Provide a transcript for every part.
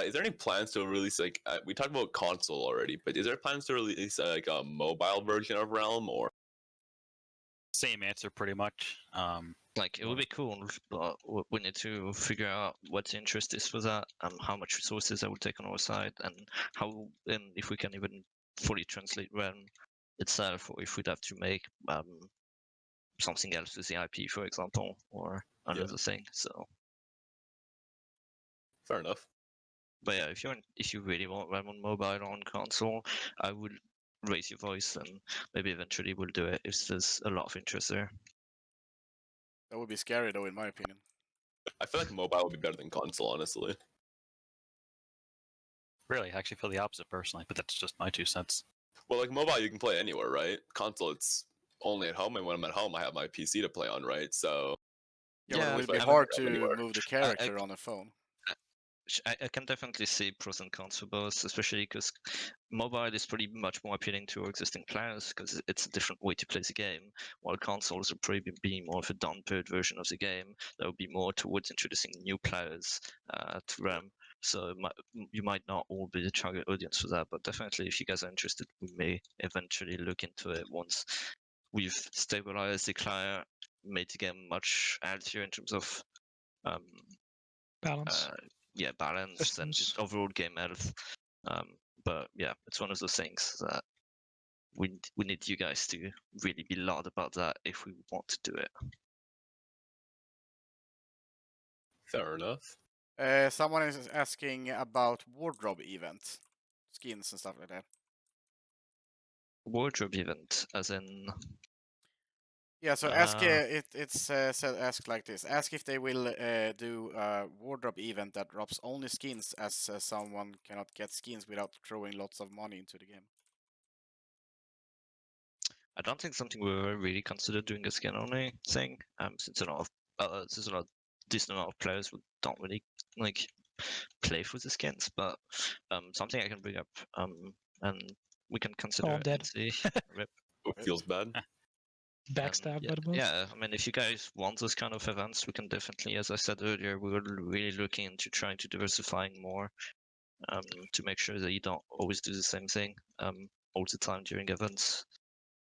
Is there any plans to release like we talked about console already, but is there plans to release like a mobile version of Realm or? Same answer, pretty much. Like it would be cool, but we need to figure out what the interest is for that, how much resources that would take on our side, and if we can even fully translate Realm itself, or if we'd have to make something else with the IP, for example, or another thing. So fair enough. But yeah, if you really want Realm on mobile or on console, I would raise your voice, and maybe eventually we'll do it if there's a lot of interest there. That would be scary, though, in my opinion. I feel like mobile would be better than console, honestly. Really, I actually feel the opposite personally, but that's just my 2 cents. Well, like mobile, you can play anywhere, right? Console, it's only at home, and when I'm at home, I have my PC to play on, right? So yeah, it would be I hard mean, to move the character on a phone. I can definitely see pros and cons for both, especially because mobile is pretty much more appealing to our existing players because it's a different way to play the game, while consoles will probably be more of a downplayed version of the game that would be more towards introducing new players to Realm. So you might not all be the target audience for that, but definitely if you guys are interested, we may eventually look into it once we've stabilized the client, made the game much healthier in terms of balance. Balance Systems. and just overall game health. But yeah, it's one of those things that we need you guys to really be loud about that if we want to do it. fair enough. Someone is asking about wardrobe event, skins and stuff like that. Wardrobe event, as in. Yeah, so ask said ask like this: ask if they will do a wardrobe event that drops only skins, as someone cannot get skins without throwing lots of money into the game. I don't think something we were really considered doing a skin only thing. Since a lot of decent amount of players who don't really like play for the skins, but something I can bring up and we can consider I'm dead. and see. Rip. It feels bad. Backstabbed by the boss. Yeah, I mean, if you guys want those kind of events, we can definitely, as I said earlier, we were really looking into trying to diversifying more to make sure that you don't always do the same thing all the time during events.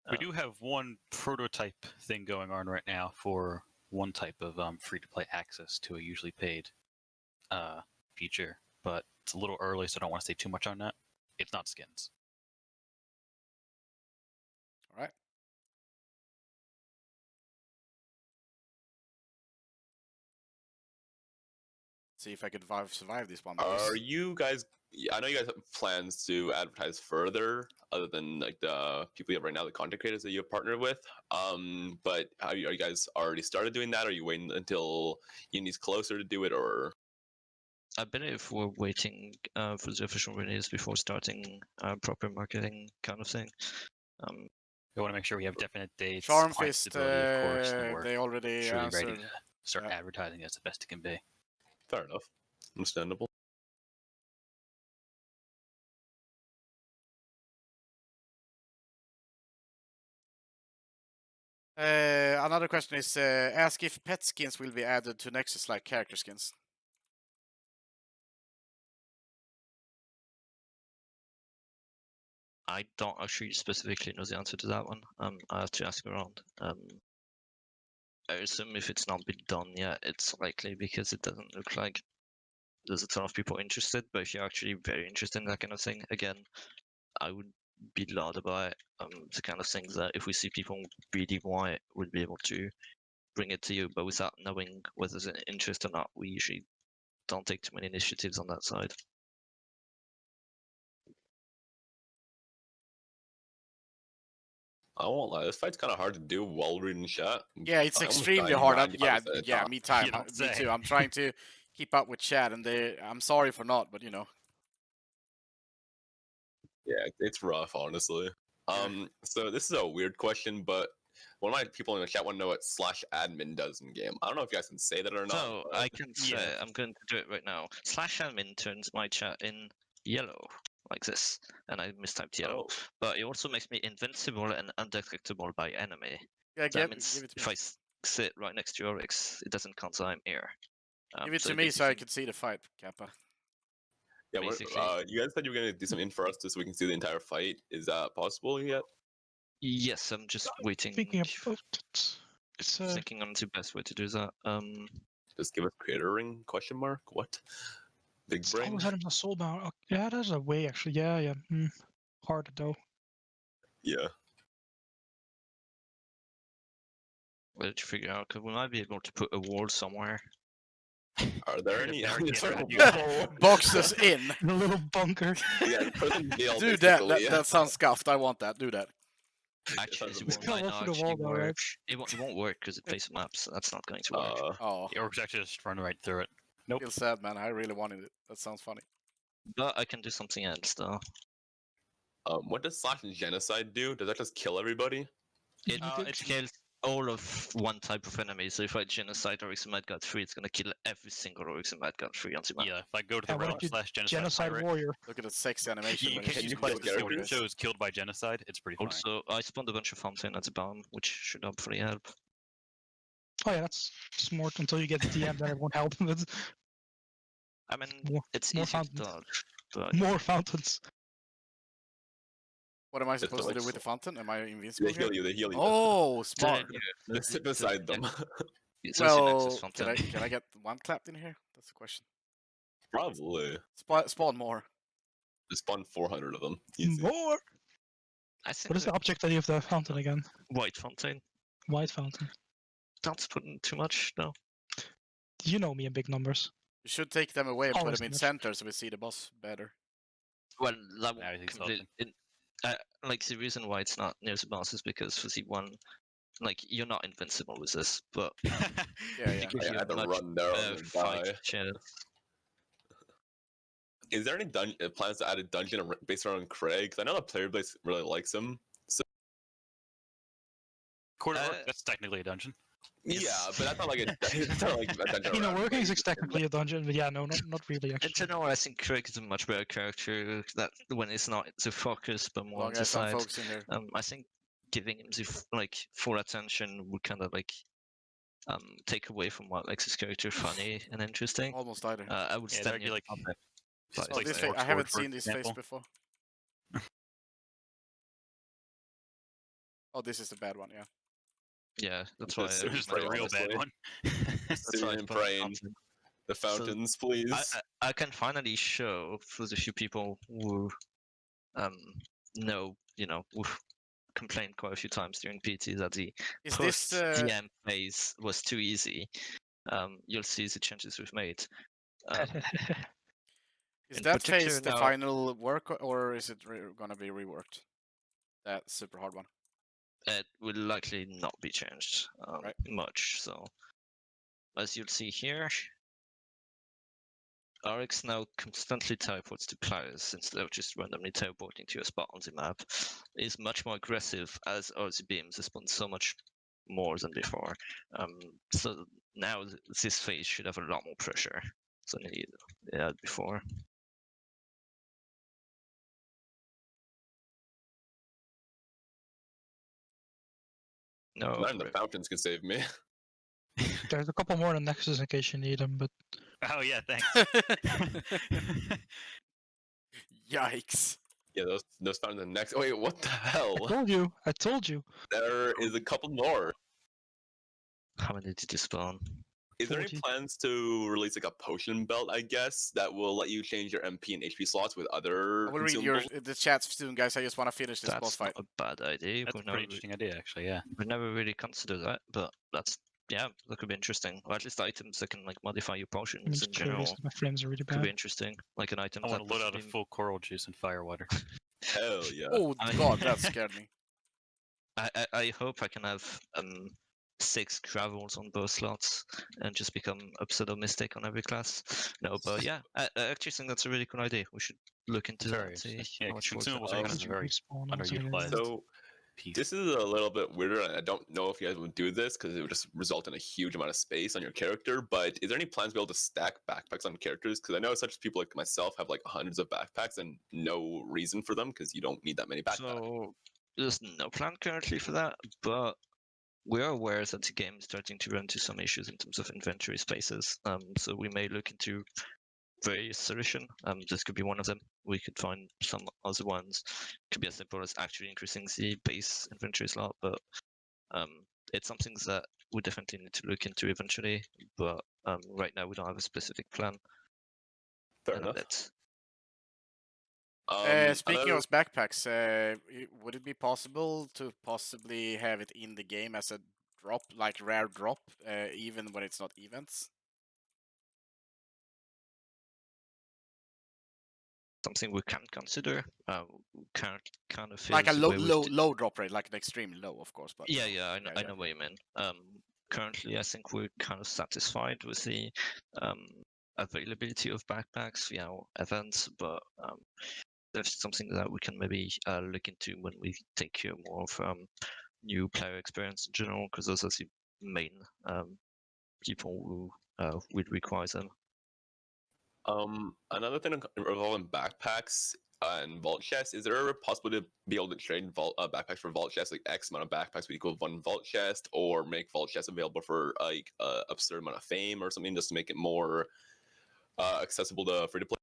We do have one prototype thing going on right now for one type of free-to-play access to a usually paid feature, but it's a little early, so I don't want to say too much on that. It's not skins. All right. See if I could survive this one. Are you guys? I know you guys have plans to advertise further, other than like the people you have right now, the content creators that you have partnered with. But are you guys already started doing that? Or are you waiting until Uni's closer to do it, or? I believe we're waiting for the official release before starting proper marketing kind of thing. We want to make sure we have definite dates, Charmfist, stability, of course, and we're they already truly answered. ready to start advertising as the best it can be. Fair enough. Understandable. Another question is, ask if pet skins will be added to Nexus like character skins. I don't actually specifically know the answer to that one. I have to ask around. I assume if it's not been done yet, it's likely because it doesn't look like there's a ton of people interested. But if you're actually very interested in that kind of thing, again, I would be loud about it. The kind of things that if we see people really want it, we'd be able to bring it to you. But without knowing whether there's an interest or not, we usually don't take too many initiatives on that side. I won't lie, this fight's kind of hard to do while reading chat. Yeah, it's extremely hard. Yeah, me too. I'm trying to keep up with chat, and I'm sorry for not, but you know. Yeah, it's rough, honestly. So this is a weird question, but one of my people in the chat want to know what /admin does in game. I don't know if you guys can say that or not. So I can say I'm going to do it right now. /admin turns my chat in yellow, like this, and I mistyped yellow. But it also makes me invincible and undetectable by enemy. Yeah, that means if I sit right next to Oryx, it doesn't count that I'm here. Give it to me so I can see the fight, Kappa. Yeah, basically. you guys said you were gonna do some in for us just so we can see the entire fight. Is that possible yet? Yes, I'm just waiting. Thinking about it. It's Thinking on the best way to do that. Just give us creator ring? Question mark? What? Big brain. always had him a soulbound. Oh, yeah, there's a way actually. Yeah. Hard though. Yeah. Where did you figure out? Because we might be able to put a wall somewhere. Are there any? Box us in. The little bunker. Yeah, put them in jail, Do basically. that sounds scuffed. I want that. Do that. Actually, sounds it amazing. might not Off the actually wall though, right? work. It won't work because it plays maps, so that's not going to work. Oh, The Oryx actually just run right through it. I feel sad, man. I really wanted it. That sounds funny. But I can do something else, though. What does / genocide do? Does that just kill everybody? It kills all of one type of enemy. So if I genocide Oryx and Madguard 3, it's gonna kill every single Oryx and Madguard 3 on the map. Yeah, if I go to the And what realm if you / genocide Genocide pirate, warrior. Look at the sexy animation. you when can she use kill plays quite the the characters? it shows killed by genocide. It's pretty funny. Also, I spawned a bunch of fountain at the bottom, which should hopefully help. Oh yeah, that's smart until you get DM, then it won't help. But I mean, More- it's more easy to fountains. dodge, but more fountains. What am I Just supposed to do like with the fountain? Am I invincible? They here? heal you. They heal you. Oh, smart. Just sit beside them. It's also an access Well, fountain. can I get one clapped in here? That's the question. Probably. Spawn more. Just spawn 400 of them. Easy. More. I think What is the objectivity of the fountain again? white fountain. White fountain. Don't put in too much, though. You know me in big numbers. You should take them away and put Always them in much. center so we see the boss better. Well, that Yeah, I won't think so, completely. Like the reason why it's not near the boss is because for Z1, like you're not invincible with this, but Yeah, yeah. it gives I you had a to much run there better and fight die. chance. Is there any plans to add a dungeon based around Craig? Because I know the player base really likes him. So Court of Oryx, that's technically a dungeon. yeah, but that's not like a, that's not like a dungeon. You know, around working Craig. is technically a dungeon, but yeah, no, not really In actually. general, I think Craig is a much better character that when it's not the focus, but more on Long the as I'm side. focusing here. I think giving him the full attention would kind of like take away from what makes his character funny and interesting. Almost died there. I would Yeah, stand that'd be near like the top. this Oh, place this like face. Orcs I haven't Forge, for seen this face example. before. Oh, this is the bad one, yeah. Yeah, that's I'm why. just It was the Right, real bad honestly. one. That's why I Sitting and put praying. fountain. The fountains, please. I can finally show for the few people who know, who've complained quite a few times during PT that the Is post this DM phase was too easy. You'll see the changes we've made. is in that particular phase the now- final work or is it gonna be reworked? That super hard one. It will likely not be changed Right. much. So, as you'll see here, Oryx now constantly teleports to players instead of just randomly teleporting to a spot on the map. Is much more aggressive as OZ beams respond so much more than before. So now this phase should have a lot more pressure than it had before. No, Not even the fountains can save me. There's a couple more in Nexus in case you need them, but Oh yeah, thanks. Yikes. Yeah, those fountains are next. Wait, what the hell? I told you. There is a couple more. how many did you spawn? Is there any 40. plans to release like a potion belt, I guess, that will let you change your MP and HP slots with other I will read consumables? the chat soon, guys. I just want to finish this boss That's fight. not a bad idea. That's a pretty interesting idea, actually. Yeah. We never really considered that, but that could be interesting. Or at least items that can like modify your I'm potions just in curious general 'cause my frames are really could be bad. interesting. Like an item I that want to load out a doesn't full coral juice and fire water. Hell yeah. Oh I mean- god, that scared me. I hope I can have 6 gravels on both slots and just become a pseudo mystic on every class. No, but yeah, I actually think that's a really cool idea. We should look into Very that. See interesting. Yeah, how much 'cause works consumables out. are kind of Should very respawn once again. underutilized. So piece. this is a little bit weirder, and I don't know if you guys would do this because it would just result in a huge amount of space on your character. But is there any plans to be able to stack backpacks on characters? Because I know such people like myself have like hundreds of backpacks and no reason for them because you don't need that many backpacks. So there's no plan currently for that, but we are aware that the game is starting to run into some issues in terms of inventory spaces. So we may look into various solution. This could be one of them. We could find some other ones. Could be as simple as actually increasing the base inventory slot, but it's something that we definitely need to look into eventually. But right now we don't have a specific plan. Fair And enough. that's Speaking Another- of backpacks, would it be possible to possibly have it in the game as a drop, like rare drop, even when it's not events? something we can consider. Kind of feels Like a the way low drop rate, like an extremely low, of course. But yeah, I know what you mean. Currently, I think we're kind of satisfied with the availability of backpacks via events, but there's something that we can maybe look into when we take care more of new player experience in general, because those are the main people who would require them. Another thing involving backpacks and vault chests, is there a possibility to be able to trade backpacks for vault chests, like X amount of backpacks would equal one vault chest, or make vault chests available for like absurd amount of fame or something, just to make it more accessible to free to play?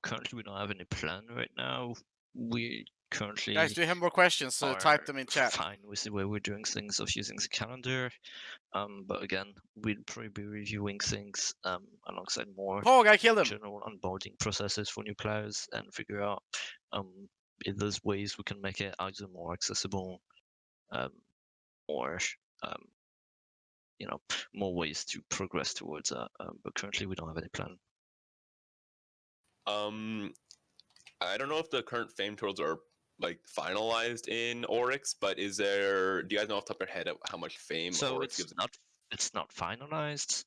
Currently, we don't have any plan right now. We currently guys, do you have more questions? Type them in chat. fine with the way we're doing things of using the calendar. But again, we'll probably be reviewing things alongside more Pog, I killed him. general onboarding processes for new players and figure out if there's ways we can make it either more accessible or more ways to progress towards that. But currently, we don't have any plan. I don't know if the current fame totals are like finalized in Oryx, but do you guys know off the top of your head how much fame So Oryx it's gives? it's not finalized.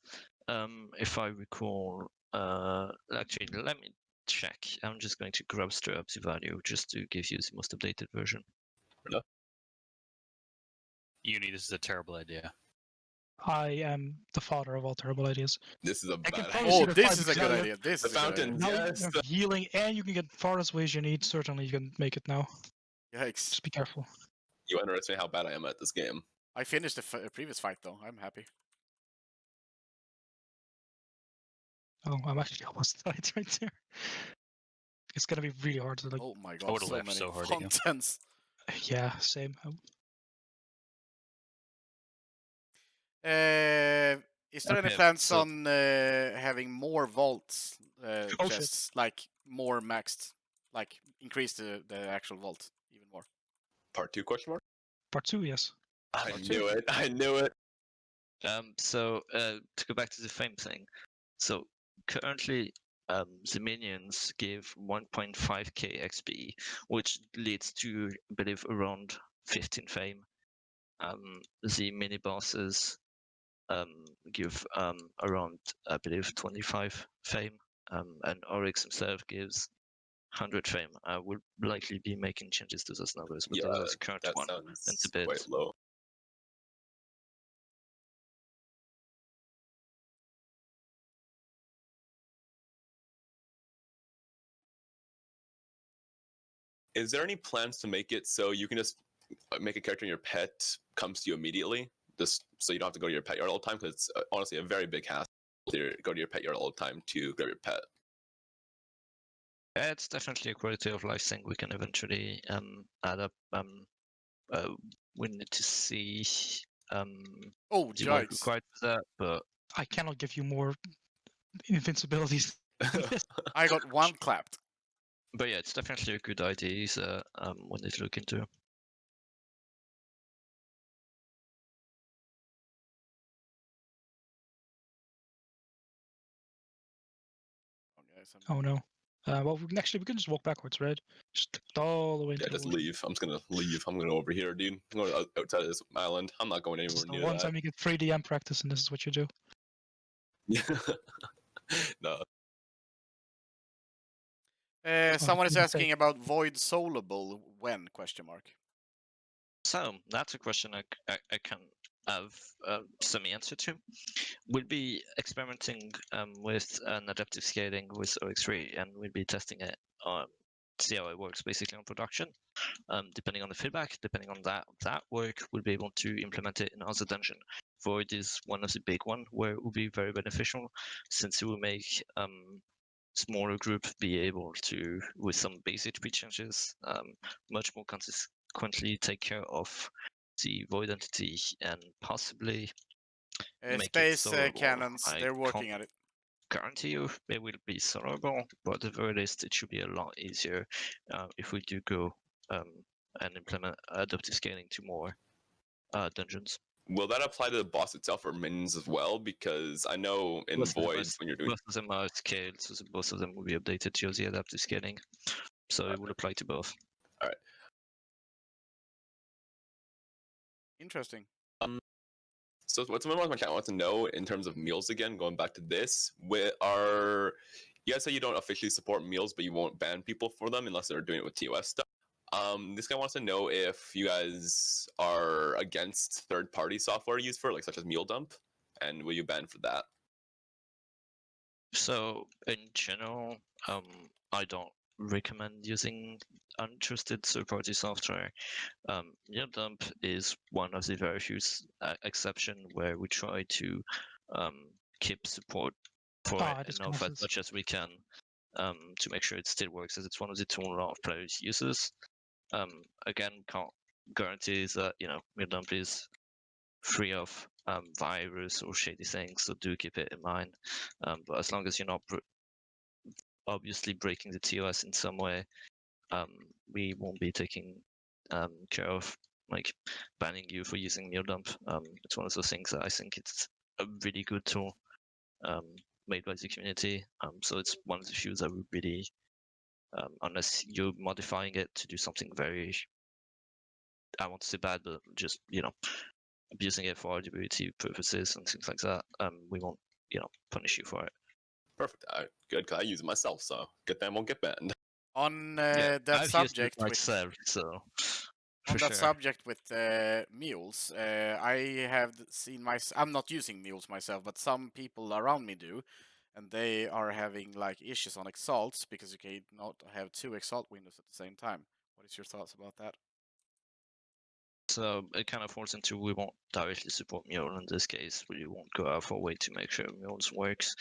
If I recall, actually, let me check. I'm just going to grab straight up the value just to give you the most updated version. Uni, this is a terrible idea. I am the father of all terrible ideas. This is a I can bad promise idea. you Oh, the this five is a good exactly- idea. This The is a good idea. fountain. Now Yes. you have healing, and you can get farthest ways you need. Certainly, you can make it now. Yikes! Just be careful. You underestimate how bad I am at this game. I finished the previous fight though. I'm happy. Oh, I'm actually almost died right there. It's gonna be really hard to like. Oh my I god, would've so laughed many so hard at you. fountains. Yeah, same. Is there any Okay, plans so- on having more vaults Oh, shit. chests, like more maxed, like increase the actual vault even more? Part 2 question mark? Part 2, yes. I Part two. knew it. I knew it. So to go back to the fame thing, so currently the minions give 1.5k XP, which leads to, I believe, around 15 fame. The mini bosses give around, I believe, 25 fame, and Oryx himself gives 100 fame. I will likely be making changes to those numbers, but Yeah, those are the current that one. sounds It's a bit- quite low. Is there any plans to make it so you can just make a character and your pet comes to you immediately? Just so you don't have to go to your pet yard all the time? Because it's honestly a very big hassle to go to your pet yard all the time to grab your pet. It's definitely a quality of life thing we can eventually add up. We need to see Oh, the work yikes! required for that, but I cannot give you more invincibilities. I got one clapped. yeah, it's definitely a good idea that we need to look into. Oh, guys, Oh no. Well, we can just walk backwards, right? Just all the way. Yeah, into just the woods. leave. I'm just gonna leave. I'm gonna go over here, dude. I'm going outside of this island. I'm not going This anywhere is the near one that. time you get 3DM practice, and this is what you do. No. Someone is you can asking say- about Void Soulable when? Question mark. So that's a question I can have some answer to. We'll be experimenting with an adaptive scaling with OX3, and we'll be testing it on see how it works basically on production. Depending on the feedback, depending on that work, we'll be able to implement it in other dungeon. Void is one of the big one where it will be very beneficial, since it will make smaller group be able to, with some basic changes, much more consequently take care of the void entity and possibly make it Space solvable. cannons, I they're can't working at it. guarantee you it will be solvable, but at the very least it should be a lot easier if we do go and implement adaptive scaling to more dungeons. Will that apply to the boss itself or minions as well? Because I know in Void, when you're doing Both of them are scaled, so both of them will be updated to the adaptive scaling. So it will apply to both. Interesting. So what someone on my channel wants to know in terms of meals again, going back to this, are you guys say you don't officially support meals, but you won't ban people for them unless they're doing it with TOS stuff. This guy wants to know if you guys are against third-party software used for it, like such as Meal Dump, and will you ban for that? So in general, I don't recommend using untrusted third-party software. Meal Dump is one of the very few exception where we try to keep support for it enough as much as we can to make sure it still works, as it's one of the tools a lot of players uses. Again, can't guarantee that Meal Dump is free of virus or shady things, so do keep it in mind. But as long as you're not obviously breaking the TOS in some way, we won't be taking care of like banning you for using Meal Dump. It's one of those things that I think it's a really good tool made by the community. So it's one of the few that we really, unless you're modifying it to do something very, I want to say bad, but just abusing it for RWT purposes and things like that, we won't punish you for it. Perfect. Good, because I use it myself, so good thing I won't get banned. On Yeah, that I've subject used it with myself, so on for that sure. subject with mules, I have seen I'm not using mules myself, but some people around me do, and they are having like issues on exalts because you cannot have two exalt windows at the same time. What is your thoughts about that? So it kind of falls into we won't directly support Mule in this case. We won't go out for a way to make sure Mules works,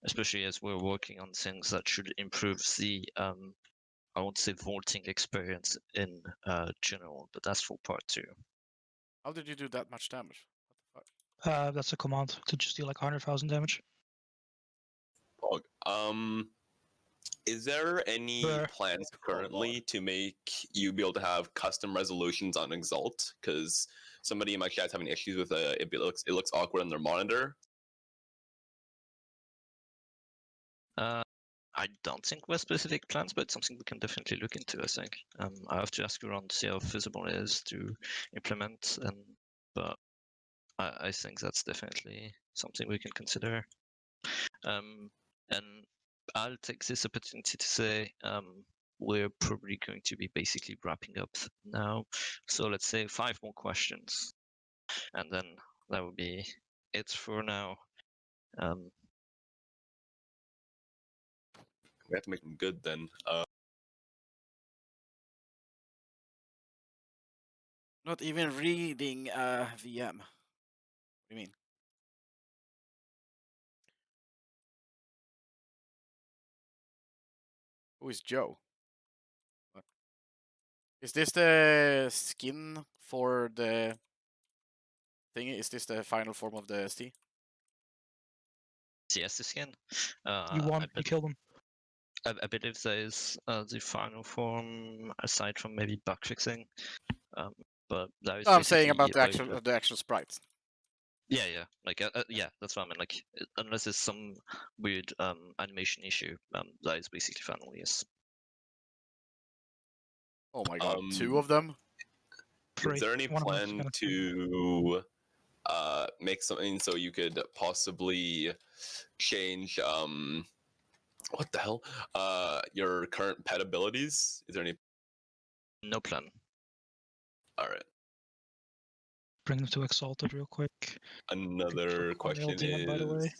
especially as we're working on things that should improve the I won't say vaulting experience in general, but that's for part 2. How did you do that much damage? What the fuck? That's a command to just deal like 100,000 damage. Is there any plans currently to make you be able to have custom resolutions on Exalt? Because somebody in my chat's having issues with it looks awkward on their monitor. I don't think we're specific plans, but it's something we can definitely look into, I think. I have to ask around to see how feasible it is to implement, but I think that's definitely something we can consider. And I'll take this opportunity to say we're probably going to be basically wrapping up now. So let's say 5 more questions, and then that would be it for now. We have to make them good then. Not even reading VM. What do you mean? Who is Joe? What? Is this the skin for the thing? Is this the final form of the ST? CS skin. You won, you killed him. I believe there is the final form aside from maybe bug fixing, but that is. No, I'm saying about the actual sprites. Yeah, like yeah, that's what I mean. Like unless there's some weird animation issue, that is basically final. Yes. Oh my god, 2 of them. Is there any plan to make something so you could possibly change what the hell your current pet abilities? Is there any? No plan. All right. Bring them to Exalted real quick. Another question is, by the way.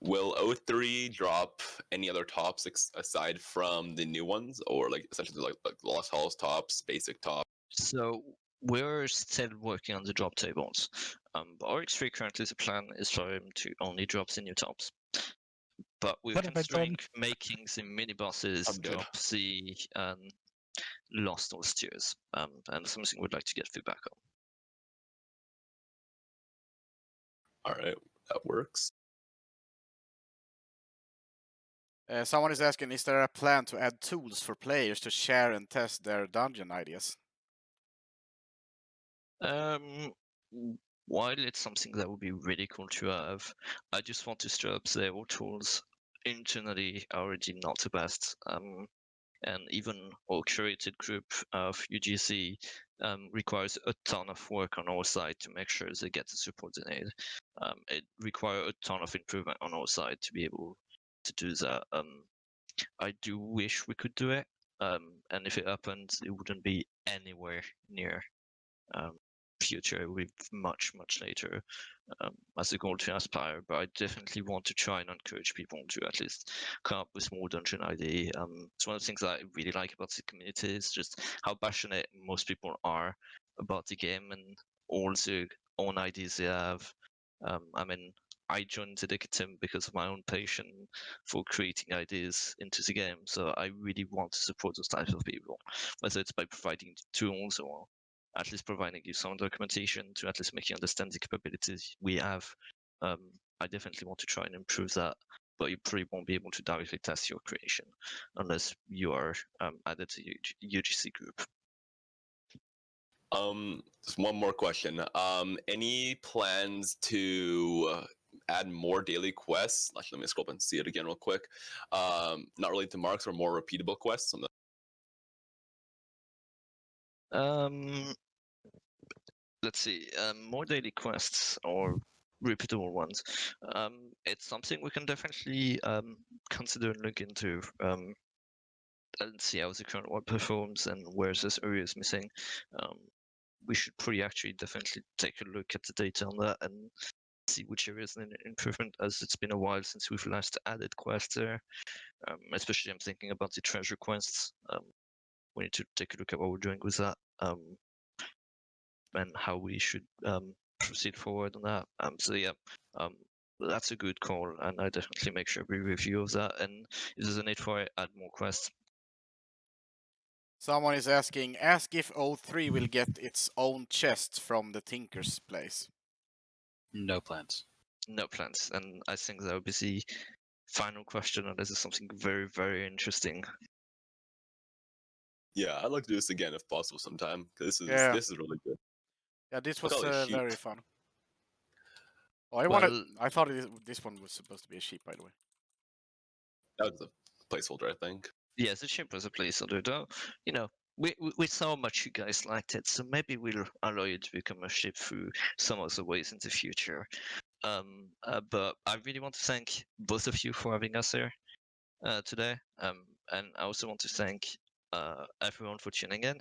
Will O3 drop any other tops aside from the new ones, or like essentially like Lost Halls tops, basic tops? So we're still working on the drop tables. But Oryx 3 currently the plan is for him to only drop the new tops. But we're What have I considering done? making the mini bosses I'm dead. drop the lost all tiers. And something we'd like to get feedback on. All right, that works. Someone is asking, is there a plan to add tools for players to share and test their dungeon ideas? While it's something that would be really cool to have, I just want to stress that our tools internally are already not the best. And even our curated group of UGC requires a ton of work on our side to make sure they get the support they need. It requires a ton of improvement on our side to be able to do that. I do wish we could do it, and if it happens, it wouldn't be anywhere near future. It would be much later as a goal to aspire. But I definitely want to try and encourage people to at least come up with more dungeon ID. It's one of the things that I really like about the community is just how passionate most people are about the game and all the own ideas they have. I mean, I joined the Deca team because of my own passion for creating ideas into the game. So I really want to support those types of people, whether it's by providing tools or at least providing you some documentation to at least make you understand the capabilities we have. I definitely want to try and improve that, but you probably won't be able to directly test your creation unless you are added to UGC group. Just one more question. Any plans to add more daily quests? Actually, let me scroll up and see it again real quick. Not related to marks or more repeatable quests. Let's see, more daily quests or repeatable ones. It's something we can definitely consider and look into. And see how the current one performs and where this area is missing. We should probably actually definitely take a look at the data on that and see which areas need improvement, as it's been a while since we've last added quests there. Especially I'm thinking about the treasure quests. We need to take a look at what we're doing with that. And how we should proceed forward on that. So yeah, that's a good call, and I definitely make sure we review of that. And if there's a need for it, add more quests. Someone is asking, ask if O3 will get its own chest from the Tinker's place. No plans. No plans, and I think that would be the final question, and this is something very interesting. Yeah, I'd like to do this again if possible sometime. Cause this is really good. Yeah, this Look was at all the sheep. very fun. Oh, I thought this one was supposed to be a sheep, by the way. That was a placeholder, I think. Yeah, the ship was a placeholder, though. You know, we saw how much you guys liked it, so maybe we'll allow you to become a ship through some other ways in the future. But I really want to thank both of you for having us here today. And I also want to thank everyone for tuning in.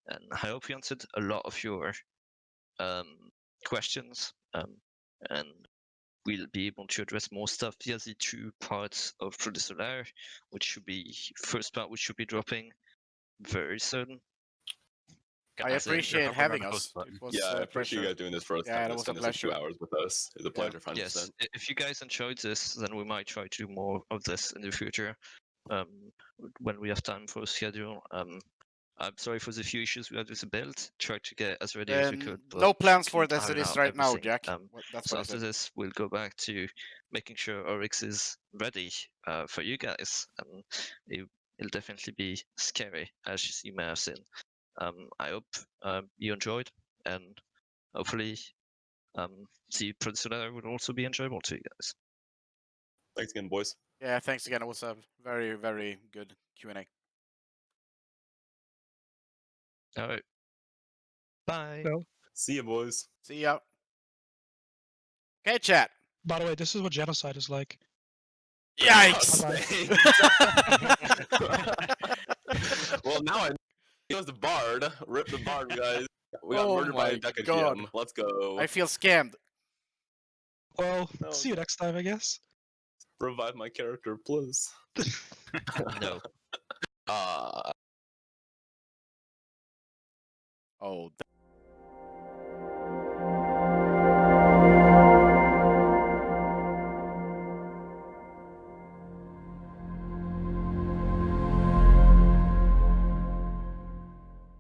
And I hope we answered a lot of your questions. And we'll be able to address more stuff via the 2 parts of Through the Solar, which should be first part, which should be dropping very soon. I appreciate having us. It was I a appreciate you pleasure. guys doing this for us. Yeah, it was a Spend this, like, 2 pleasure. hours with us. It's a pleasure, 100%. Yes, if you guys enjoyed this, then we might try to do more of this in the future. When we have time for a schedule. I'm sorry for the few issues we had with the build. Tried to get as ready as we could. But no plans for couldn't this iron out right now, everything. Jack. That's So what I after said. this, we'll go back to making sure Oryx is ready for you guys, and it'll definitely be scary, as you may have seen. I hope you enjoyed, and hopefully the producer would also be enjoyable to you guys. Thanks again, boys. Yeah, thanks again. It was a very good Q&A. All right. Bye. Well, see you, boys. See ya. Okay, chat. by the way, this is what genocide is like. Yikes! Well, now I know the Bard. Rip the Bard, guys. We got murdered by a Deca God. GM. Let's go. I feel scammed. Well, No, see you next time, I guess. Revive my character, please. No. Oh.